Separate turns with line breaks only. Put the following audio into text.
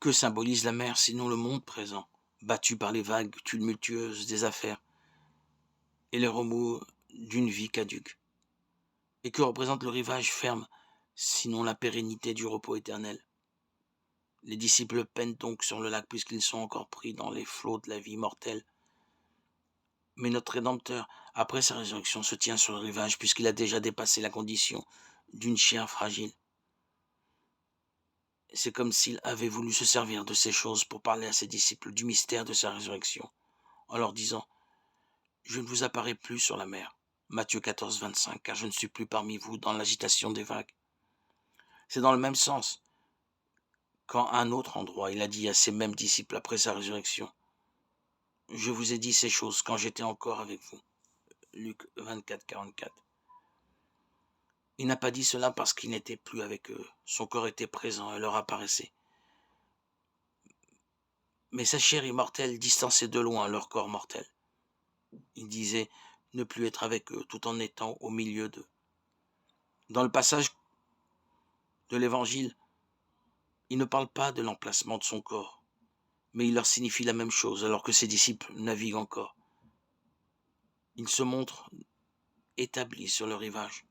Que symbolise la mer sinon le monde présent, battu par les vagues tumultueuses des affaires et les remous d'une vie caduque? Et que représente le rivage ferme, sinon la pérennité du repos éternel? Les disciples peinent donc sur le lac puisqu'ils sont encore pris dans les flots de la vie mortelle. Mais notre Rédempteur, après sa résurrection, se tient sur le rivage puisqu'il a déjà dépassé la condition d'une chair fragile. C'est comme s'il avait voulu se servir de ces choses pour parler à ses disciples du mystère de sa résurrection, en leur disant: Je ne vous apparais plus sur la mer. Matthieu 14, 25, car je ne suis plus parmi vous dans l'agitation des vagues. C'est dans le même sens qu'en un autre endroit, il a dit à ses mêmes disciples après sa résurrection: Je vous ai dit ces choses quand j'étais encore avec vous. Luc 24, 44. Il n'a pas dit cela parce qu'il n'était plus avec eux. Son corps était présent et leur apparaissait. Mais sa chair immortelle distançait de loin leur corps mortel. Il disait ne plus être avec eux tout en étant au milieu d'eux. Dans le passage de l'Évangile, il ne parle pas de l'emplacement de son corps, mais il leur signifie la même chose alors que ses disciples naviguent encore. Il se montre établi sur le rivage.